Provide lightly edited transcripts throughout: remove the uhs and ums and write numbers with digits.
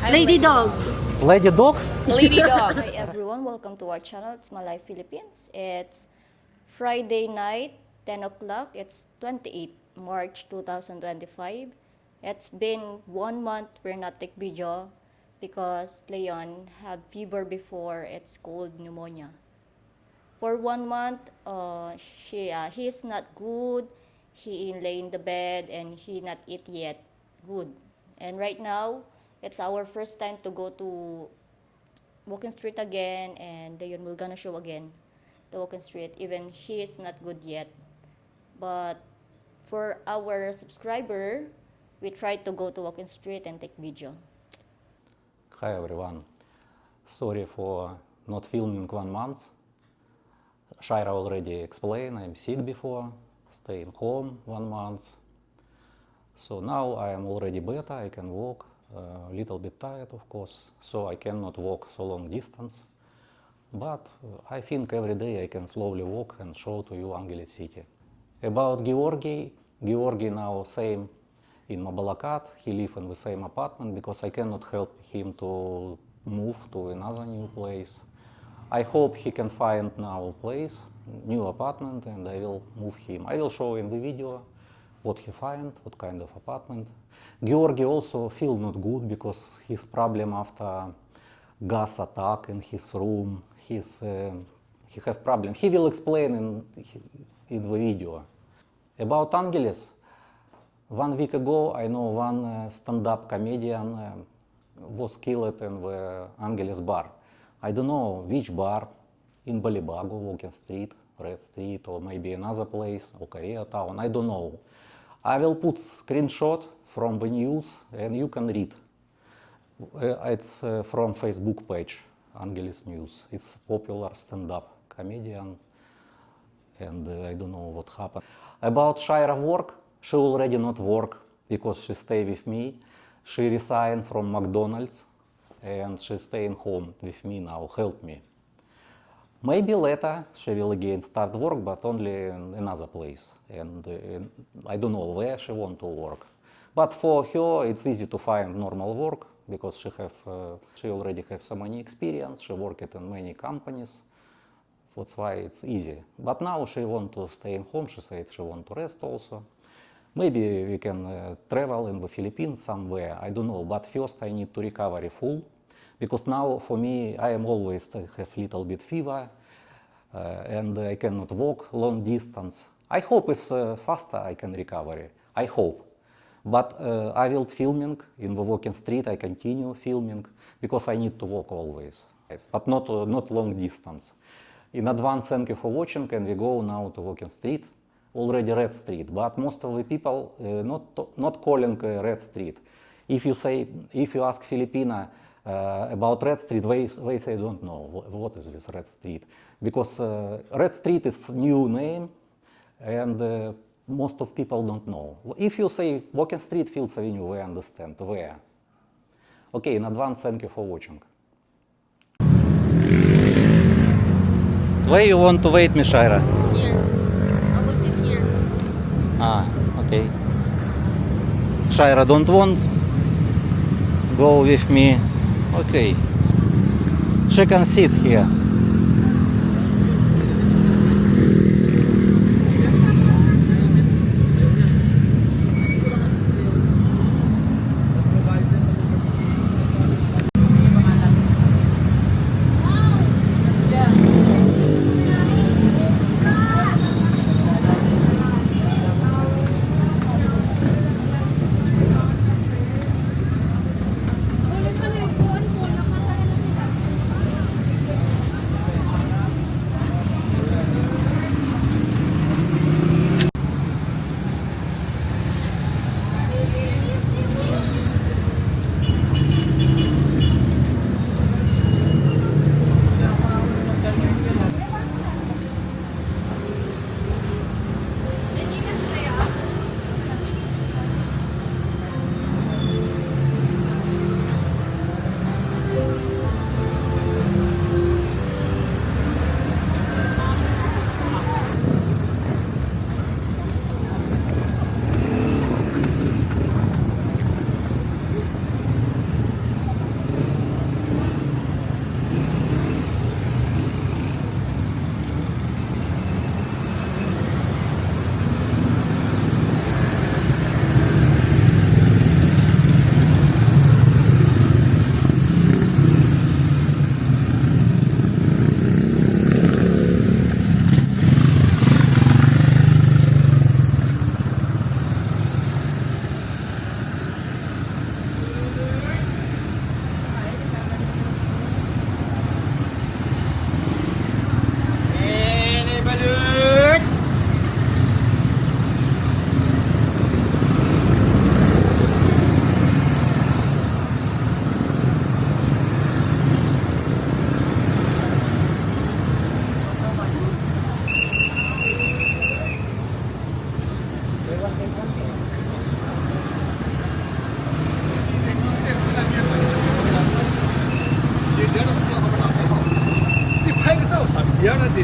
Lady Dog. Lady Dog? Lady Dog. Hi everyone, welcome to our channel. It's My Life Philippines. It's Friday night, 10 o'clock. It's 28 March 2025. It's been 1 month we're not take video because Leon had fever before. It's cold pneumonia. For 1 month, he is not good. He lay in the bed and he not eat yet good. And right now, it's our first time to go to walking street again, and Leon will gonna show again the walking street. Even he is not good yet, but for our subscriber, we try to go to walking street and take video. Hi everyone. Sorry for not filming 1 month. Shaira already explained, I'm sick before, staying home 1 month. So now I am already better, I can walk, a little bit tired of course, so I cannot walk so long distance. But I think every day I can slowly walk and show to you Angeles City. About Georgi now same in Mabalakat, he live in the same apartment because I cannot help him to move to another new place. I hope he can find now a place, new apartment, and I will move him. I will show in the video what he find, what kind of apartment. Georgi also feel not good because his problem after gas attack in his room. He have problem. He will explain in the video. About Angeles, 1 week ago I know one stand-up comedian was killed in the Angeles bar. I don't know which bar, in Balibago, Walking Street, Red Street, or maybe another place, or Koreatown, I don't know. I will put screenshot from the news and you can read. It's from Facebook page, Angeles News. It's popular stand-up comedian, and I don't know what happened. About Shaira work, she already not work because she stay with me. She resigned from McDonald's and she's staying home with me now, help me. Maybe later she will again start work, but only in another place. And I don't know where she want to work. But for her, it's easy to find normal work because she already have so many experience. She worked in many companies. That's why it's easy. But now she want to stay in home. She said she want to rest also. Maybe we can travel in the Philippines somewhere, I don't know, but first I need to recover full, because now for me I am always have little bit fever and I cannot walk long distance. I hope it's faster I can recover, I hope. But I will filming in the walking street, I continue filming, because I need to walk always, but not long distance. In advance, thank you for watching, and we go now to walking street. Already Red Street, but most of the people not calling Red Street. If you ask Filipina about Red Street, they say don't know what is this Red Street, because Red Street is new name, and most of people don't know. If you say Walking Street, Fields Avenue, we understand where. Okay, in advance, thank you for watching. Where you want to wait, Mishaira? Ah, okay. Shaira don't want go with me. Okay. She can sit here.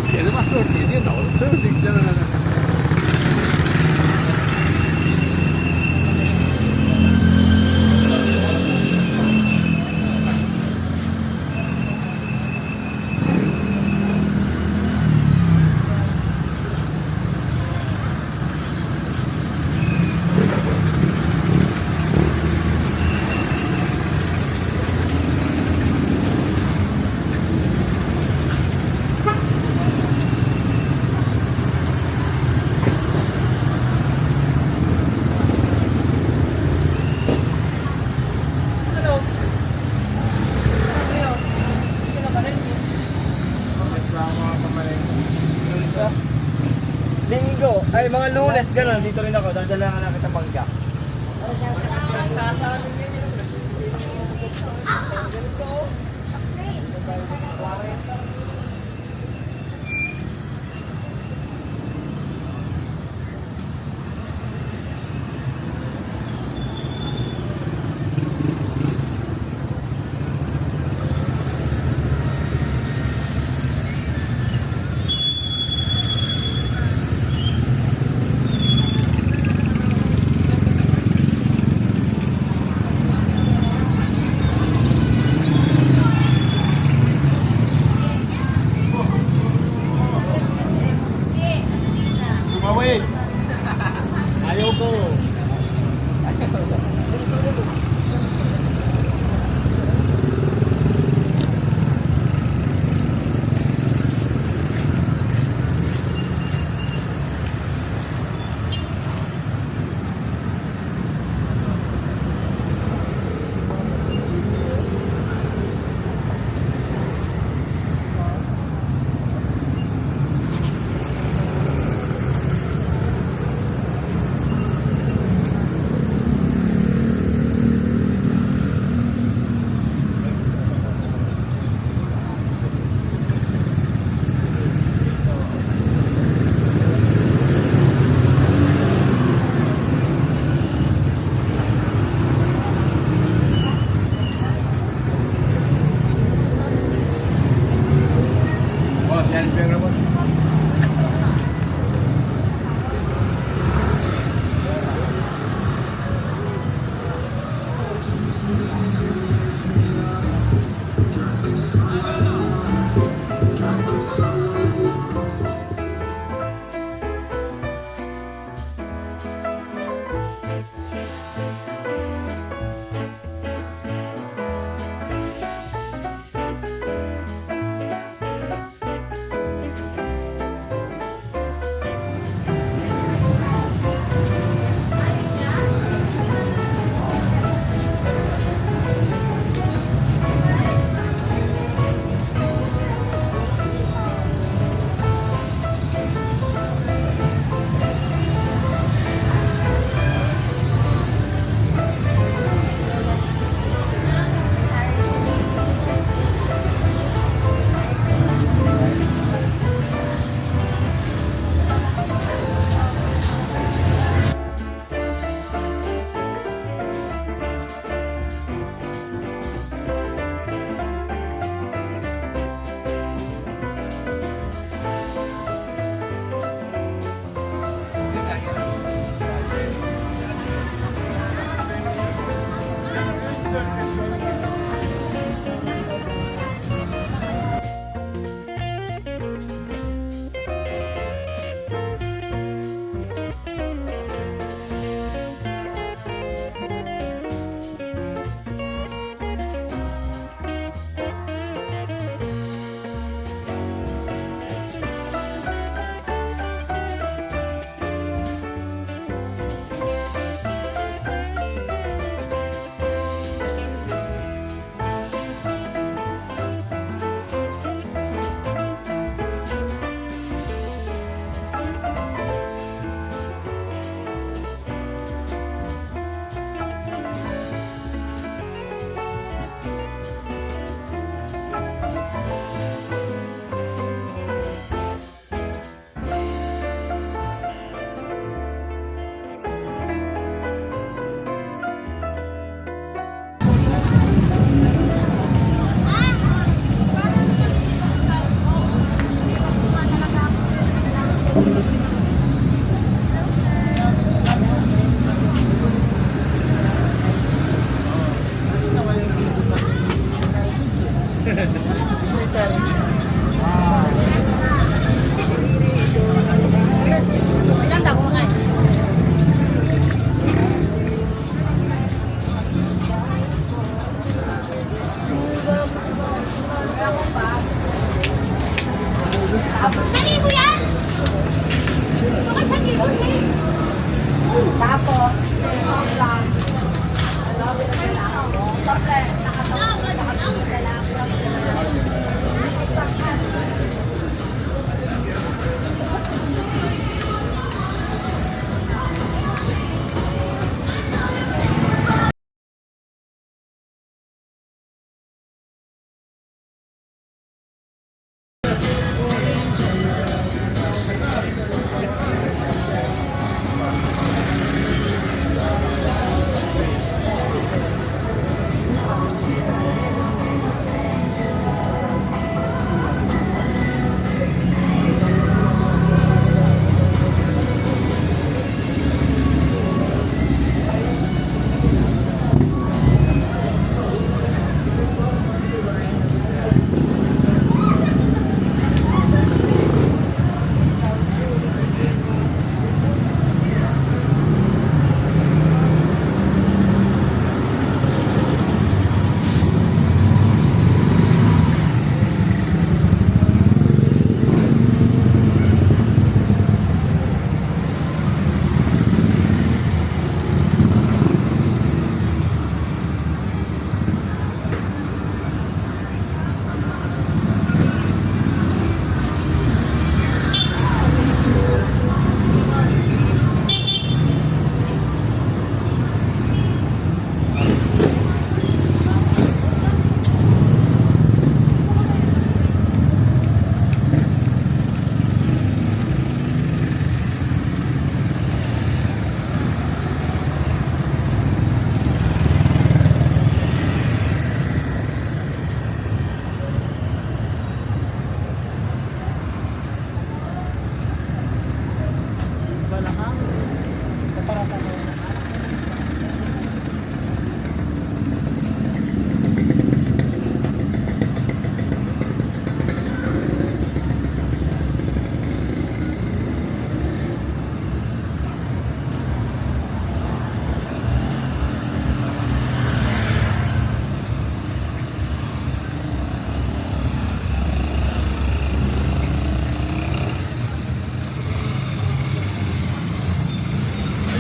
Kaya naman sorti, hindi ako sorti. Linggo, ay mga Lunes, gano'n, dito rin ako, dadala ka na kita bangga.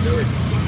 do it.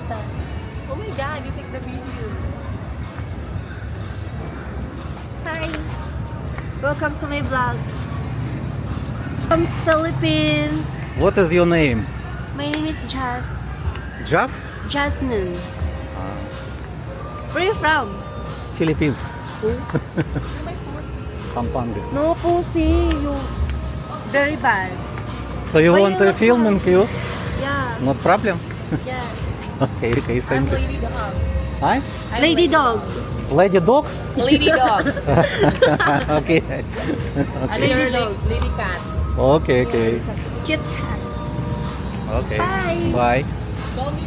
Lisa. Oh my God, you take the video. Hi. Welcome to my vlog. From Philippines. What is your name? My name is Jeff? Jasmine. Where are you from? Philippines. Pampanga. No, pussy. You very bad. So you Why want you to look film you? Yeah. Not problem. Yeah. Okay, thank you. Lady dog. Hi? Lady dog. Lady dog? Lady dog. Okay. Lady dog. Lady cat. Okay. Cute cat. Okay. Bye. Bye. Call me